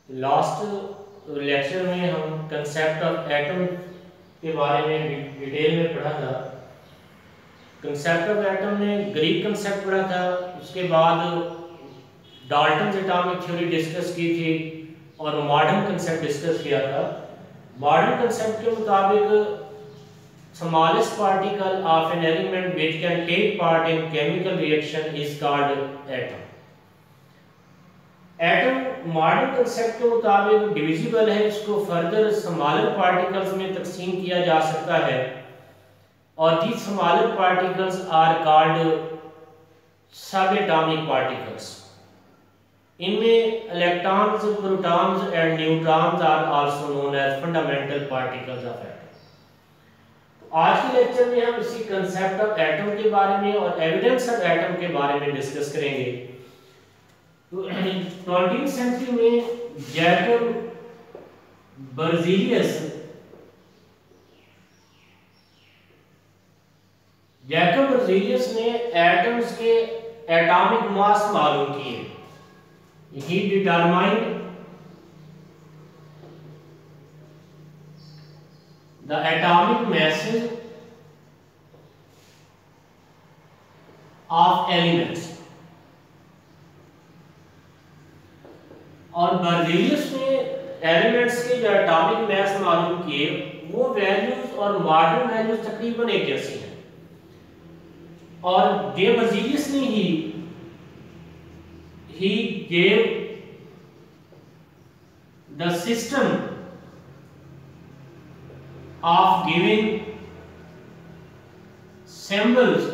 Last lecture में हम concept of atom के बारे में डिटेल में पढ़ा था। कंसेप्ट ऑफ एटम में ग्रीक कंसेप्ट पढ़ा था, उसके बाद डाल्टन एटॉमिक थ्योरी डिस्कस की थी और मॉडर्न कंसेप्ट डिस्कस किया था। मॉडर्न कंसेप्ट के मुताबिक smallest particle of an element which can take part in chemical reaction is called atom. Atom modern concept के मुताबिक डिविजिबल है, इसको फर्दर स्मॉलर पार्टिकल्स में तकसीम किया जा सकता है और the smaller particles are called sub atomic particles. इनमें electrons, protons and neutrons are also known as fundamental particles of atom. आज के लेक्चर में हम इसी कंसेप्ट ऑफ एटम के बारे में और एविडेंस ऑफ एटम के बारे में डिस्कस करेंगे। तो 20वीं सेंचुरी में जैकब बर्जीलियस ने एटम्स के एटॉमिक मास मालूम किए। He determined the atomic masses of elements. और बर्जीलियस ने एलिमेंट्स के जो एटॉमिक मास मालूम किए वो वैल्यूज और मॉडर्न वैल्यूज तकरीबन एक जैसी हैं। और जे बर्जीलियस ने he gave the system of giving symbols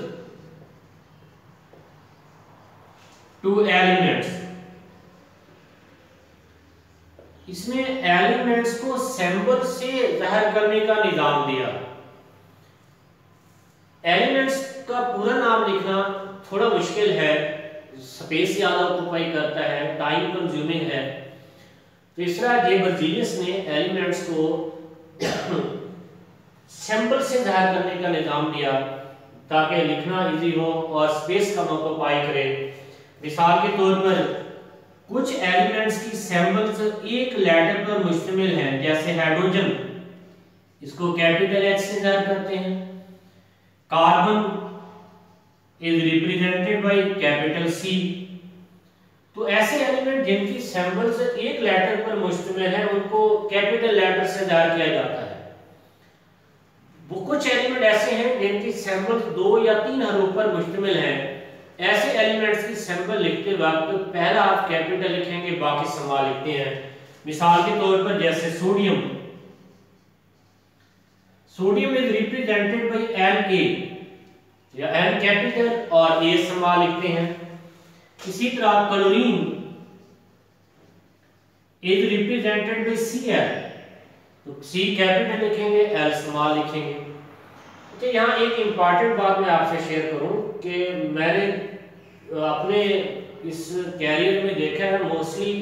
two elements. इसने एलिमेंट्स को सिंबल से जाहिर करने का निजाम दिया। एलिमेंट्स का पूरा नाम लिखना थोड़ा मुश्किल है, स्पेस ज्यादा ऑक्यूपाई करता है, टाइम कंज्यूमिंग है। तीसरा, जे बर्जीलियस ने एलिमेंट्स को सिंबल से जाहिर करने का निजाम दिया ताकि लिखना इजी हो और स्पेस कम ऑक्यूपाई करे। मिसाल के तौर पर कुछ एलिमेंट्स की सिंबल्स एक लेटर पर मुश्तमिल हैं, जैसे हाइड्रोजन, इसको कैपिटल एच से जाहिर करते हैं। Carbon is represented by capital C. तो ऐसे एलिमेंट जिनकी सिंबल्स एक लेटर पर मुश्तमिल है उनको कैपिटल लेटर से जाहिर किया जाता है। वो कुछ एलिमेंट ऐसे हैं जिनकी सिंबल्स 2 या 3 हरूफ पर मुश्तमिल हैं। ऐसे एलिमेंट्स की सिंबल लिखते वक्त पहला आप कैपिटल लिखेंगे, बाकी स्मॉल लिखते हैं। मिसाल के तौर पर जैसे sodium is represented by N A या एन कैपिटल और ए स्मॉल लिखते हैं। इसी तरह chlorine is represented by C L, तो सी कैपिटल लिखेंगे, एल स्मॉल लिखेंगे। तो यहाँ एक इंपॉर्टेंट बात मैं आपसे शेयर करूं कि मैंने अपने इस कैरियर में देखा है mostly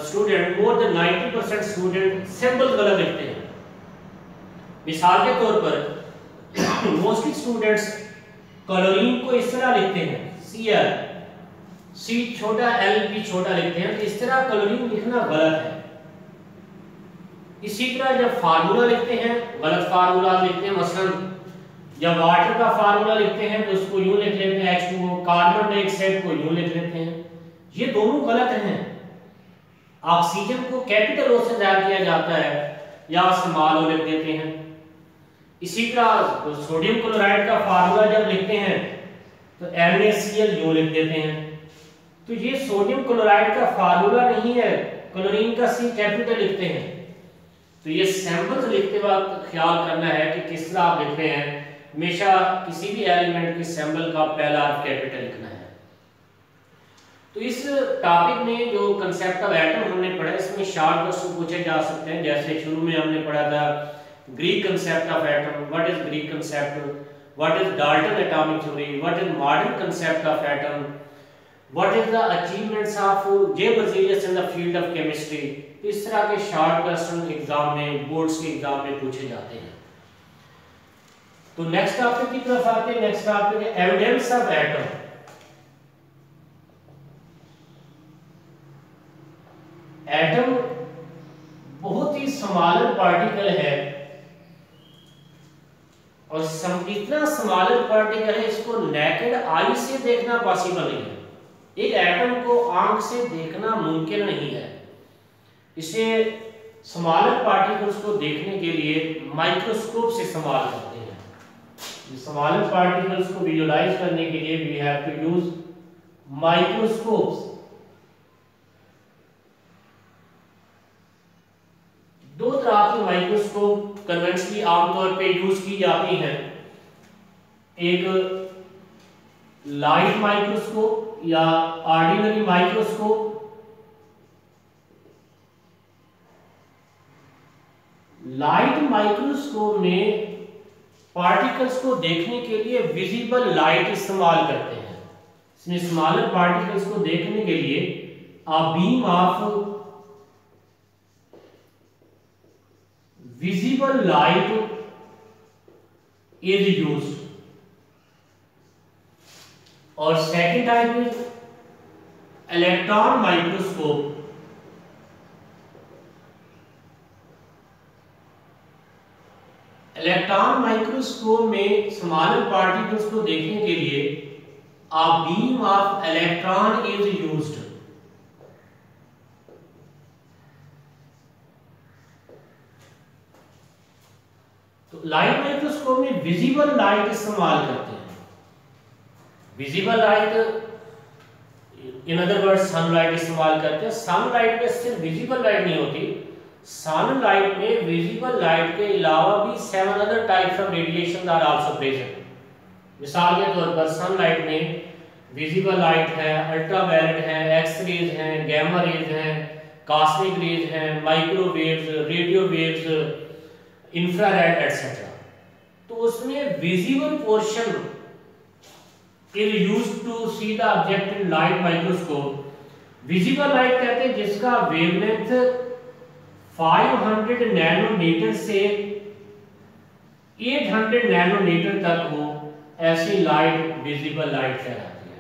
student, more than 90% student symbol गलत लिखते हैं। मिसाल के तौर पर मोस्टली स्टूडेंट्स क्लोरीन को इस तरह लिखते हैं, Cl, सी छोटा एल भी छोटा लिखते हैं। तो इस तरह क्लोरीन लिखना गलत है। इसी तरह जब फार्मूला लिखते हैं गलत फार्मूला लिखते हैं। मसलन जब वाटर का फार्मूला लिखते हैं तो उसको यूं लिख लेते हैं H2O, कार्बन डाइऑक्साइड को यूं लिख लेते हैं। ये दोनों गलत हैं। ऑक्सीजन को कैपिटल ओ से जाहिर किया जाता है या स्मॉल ओ लिख देते हैं। इसी तरह सोडियम क्लोराइड का फार्मूला जब लिखते हैं तो NaCl यूं लिख देते हैं। तो ये सोडियम क्लोराइड का फार्मूला नहीं है, क्लोरीन का सी कैपिटल लिखते हैं। तो ये सिंबल्स लिखते वक्त ख्याल करना है कि किस तरह आप लिख रहे हैं। हमेशा किसी भी एलिमेंट के सिंबल का पहला कैपिटल लिखना है। तो इस टॉपिक में जो कंसेप्ट ऑफ एटम हमने पढ़ा, इसमें शॉर्ट क्वेश्चन पूछे जा सकते हैं। जैसे शुरू में हमने पढ़ा था Greek concept of atom, what is Greek concept, what is Dalton atomic theory, what is modern concept of atom, what is the achievements of J Berzelius in the field of chemistry. तो इस तरह के short question exam में, boards के exam में पूछे जाते हैं। तो नेक्स्ट टॉपिक की तरफ आते हैं। नेक्स्ट टॉपिक है एविडेंस ऑफ एटम। एटम बहुत ही स्मॉलर पार्टिकल है और इतना स्मॉलर पार्टिकल है इसको नेकेड आई से देखना पॉसिबल नहीं है। एक एटम को आंख से देखना मुमकिन नहीं है। इसे स्मॉलर पार्टिकल्स को देखने के लिए माइक्रोस्कोप से इस्तेमाल करते हैं। स्मॉलर पार्टिकल्स को विजुलाइज करने के लिए we have to use microscopes. दो तरह के माइक्रोस्कोप कन्वेंशनली आमतौर पे यूज की जाती हैं। एक लाइट माइक्रोस्कोप या ऑर्डिनरी माइक्रोस्कोप। लाइट माइक्रोस्कोप में पार्टिकल्स को देखने के लिए विजिबल लाइट इस्तेमाल करते हैं। इसमें स्मॉलर पार्टिकल्स को देखने के लिए a beam of visible light is used और second type is electron microscope. Electron microscope में स्मॉलर पार्टिकल्स को देखने के लिए a beam of electron is used. तो लाइट माइक्रोस्कोप में विजिबल लाइट इस्तेमाल करते हैं। Visible light in other word sunlight इस्तेमाल करते हैं। सनलाइट में सिर्फ विजिबल लाइट नहीं होती, सनलाइट में विजिबल लाइट के अलावा भी 7 other types of radiation are also present. मिसाल के तौर पर सनलाइट में विजिबल लाइट है, अल्ट्रावायलेट है, एक्स रेज हैं, गैमा रेज हैं, कॉस्मिक रेज हैं, microwaves, radio waves, infrared etcetera. तो उसमें visible portion is used to see the object in light microscope. Visible light कहते हैं जिसका वेवलेंथ 500 नैनोमीटर से 800 नैनोमीटर तक हो, ऐसी लाइट विजिबल लाइट कहलाती है।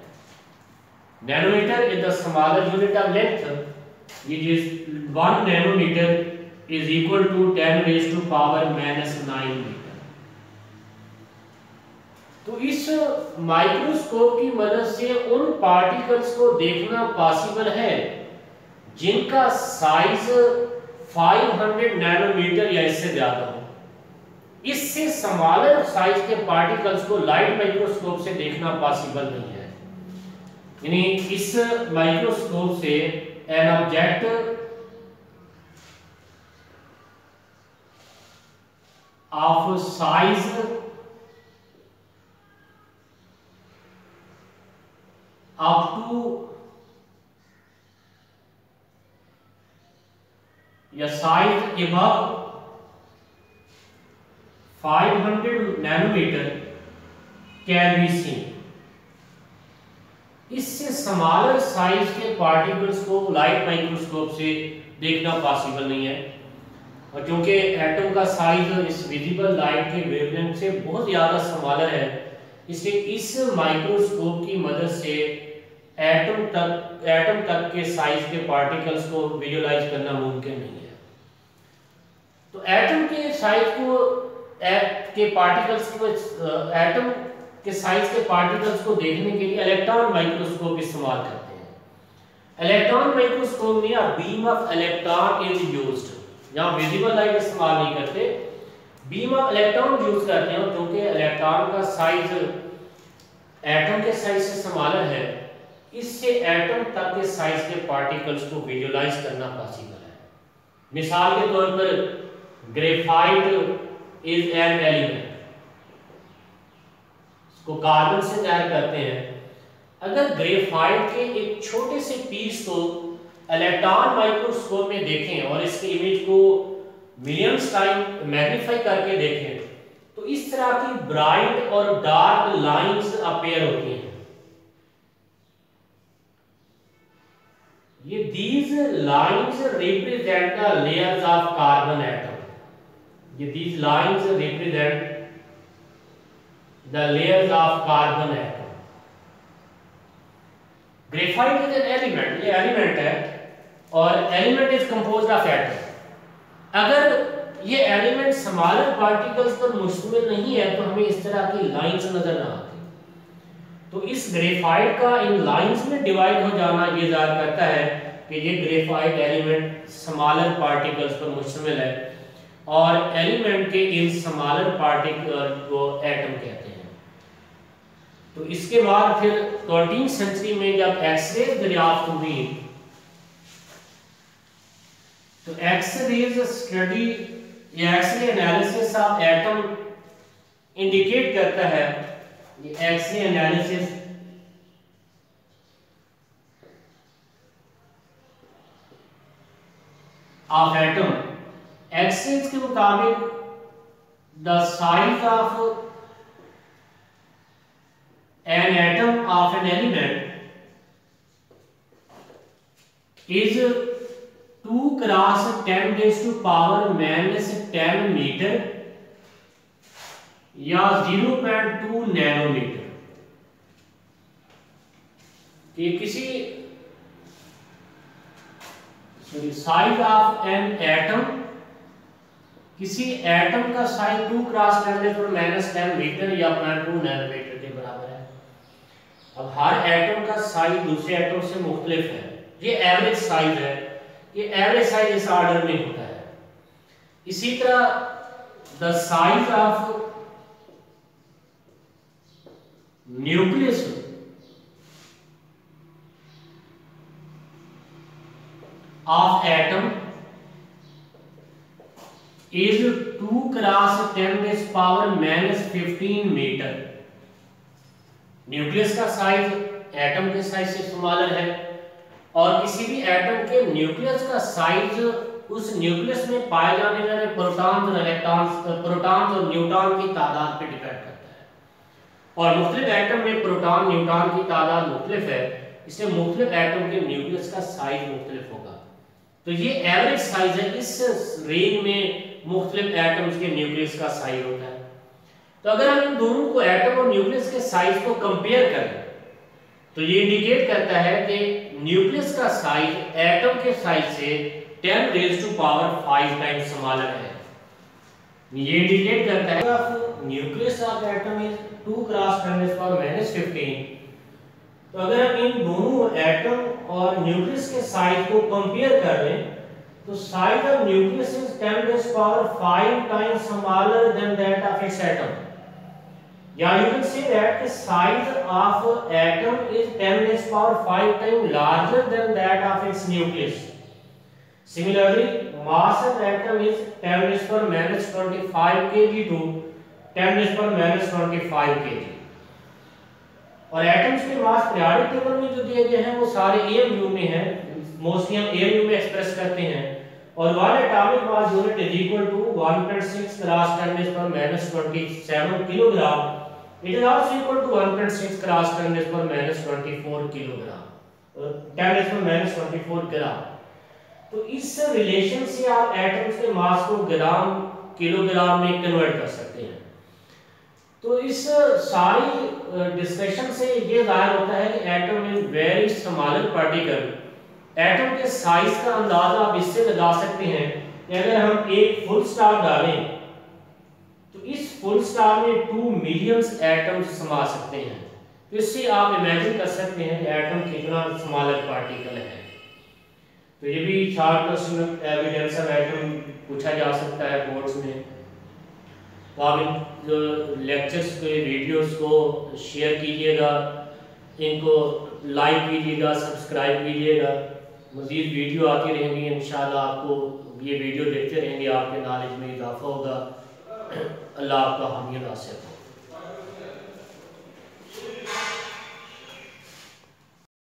Nanometre is the smaller unit of length, which is 1 nanometer is equal to 10 raised to power -9 metre. तो इस माइक्रोस्कोप की मदद से उन पार्टिकल्स को देखना पॉसिबल है जिनका साइज 500 नैनोमीटर या इससे ज्यादा हो। इससे स्मॉलर साइज के पार्टिकल्स को लाइट माइक्रोस्कोप से देखना पॉसिबल नहीं है। यानी इस माइक्रोस्कोप से an object of size up to या size above 500 nanometre can be seen। इससे स्मॉलर साइज के पार्टिकल्स को लाइट माइक्रोस्कोप से देखना पॉसिबल नहीं है। और क्योंकि एटम का साइज इस विजिबल लाइट के वेवलेंथ से बहुत ज्यादा स्मॉलर है, इसलिए इस माइक्रोस्कोप की मदद से एटम तक के साइज के पार्टिकल्स को विजुलाइज करना मुमकिन नहीं है। तो एटम के साइज को एटम के साइज के पार्टिकल्स को देखने के लिए इलेक्ट्रॉन माइक्रोस्कोप इस्तेमाल करते हैं। इलेक्ट्रॉन माइक्रोस्कोप में a beam of electron is used. यहाँ विजिबल लाइट इस्तेमाल नहीं करते, बीम ऑफ इलेक्ट्रॉन यूज करते हैं। क्योंकि इलेक्ट्रॉन का साइज एटम के साइज से स्मॉलर है, इससे एटम तक के साइज के पार्टिकल्स को विजुलाइज करना पॉसिबल है। मिसाल के तौर पर ग्रेफाइट इज एन एलिमेंट, इसको कार्बन से तैयार करते हैं। अगर ग्रेफाइट के एक छोटे से पीस को इलेक्ट्रॉन माइक्रोस्कोप में देखें और इसके इमेज को मिलियंस टाइम मैग्नीफाई करके देखें, तो इस तरह की ब्राइट और डार्क लाइंस अपीयर होती हैं। ये these lines represent the layers of carbon atom। ये these lines represent the layers of carbon atom। Graphite is an element, ये एलिमेंट है और element is composed of atom. अगर ये एलिमेंट स्मॉलर पार्टिकल्स पर मुश्तमिल नहीं है तो हमें इस तरह की लाइंस नजर ना आती। तो इस ग्रेफाइट का इन लाइंस में डिवाइड हो जाना ये जाहिर करता है कि ये ग्रेफाइट एलिमेंट स्मॉलर पार्टिकल्स पर मुश्तमिल है और एलिमेंट के इन स्मॉलर पार्टिकल को एटम कहते हैं। तो इसके बाद फिर 13वीं सेंचुरी में जब एक्सरे दरियाफ्त हुई तो एक्सरेज स्टडी या X ray analysis of atom indicate करता है, ये X ray analysis of atom, X rays के मुताबिक the size of an atom of an element is 2 cross 10⁻⁻10 metre या 0.2 नैनोमीटर। ये किसी साइज ऑफ एन एटम, किसी एटम का साइज 2 क्रॉस 10⁻10 मीटर या 0.2 नैनोमीटर के बराबर है। अब हर एटम का साइज दूसरे एटम से मुख्तलिफ है, ये एवरेज साइज है, ये एवरेज साइज इस ऑर्डर में होता है। इसी तरह the size of nucleus of atom is 2 cross 10⁻⁻15 metre. Nucleus का साइज एटम के साइज से स्मॉलर है और किसी भी एटम के न्यूक्लियस का साइज उस न्यूक्लियस में पाए जाने वाले प्रोटॉन्स और इलेक्ट्रॉन्स, प्रोटॉन्स और न्यूट्रॉन की तादाद पर डिपेंड करता है। और मुख्तलिफ एटम में प्रोटॉन न्यूट्रॉन की तादाद मुख्तलिफ है, इसलिए मुख्तलिफ एटम के न्यूक्लियस का साइज मुख्तलिफ होगा। तो ये एवरेज साइज है, इस रेंज में मुख्तलिफ एटम्स के न्यूक्लियस का साइज होता है। तो अगर हम इन दोनों को एटम और न्यूक्लियस के साइज को कंपेयर करें तो ये इंडिकेट करता है कि न्यूक्लियस का साइज एटम के साइज से 10⁻5 टाइम्स स्मॉलर है। ये इंडिकेट करता है nucleus of atom is 2 cross 10⁻15। तो अगर हम इन दोनों एटम और न्यूक्लियस के साइज को कंपेयर कर लें तो size of nucleus is 10⁻5 times smaller than that of its atom, या you can say that the size of atom is 10⁻5 times larger than that of its nucleus. Similarly, mass of atom is 10⁻25 kg to 10⁻25 kg। और atoms के मास periodic table में जो दिए गए हैं वो सारे AMU में हैं, मोस्टली हम AMU में एक्सप्रेस करते हैं। और 1 atomic mass unit is equal to 1.6 cross 10⁻27 kilogram. It is also equal to 1.6 cross 10⁻24 kilogram, 10⁻24 gram. तो इस रिलेशन से आप एटम्स के मास को ग्राम किलोग्राम में कन्वर्ट कर सकते हैं। तो इस सारी डिस्कशन से ये जाहिर होता है कि atom is very smaller particle. Atom के साइज का अंदाजा आप इससे लगा सकते हैं कि अगर हम एक फुल स्टॉप डालें तो इस फुल स्टॉप में 2 मिलियन एटम्स समा सकते हैं। तो इससे आप इमेजिन कर सकते हैं कि एटम कितना स्मॉलर पार्टिकल है। तो ये भी short question evidence of atom पूछा जा सकता है बोर्ड्स में। तो आप इन जो लेक्चर्स के वीडियोस को शेयर कीजिएगा, इनको लाइक कीजिएगा, सब्सक्राइब कीजिएगा। मज़ीद वीडियो आती रहेंगी इंशाल्लाह, आपको ये वीडियो देखते रहेंगे, आपके नॉलेज में इजाफा होगा। अल्लाह आपका हामी नासिर हो।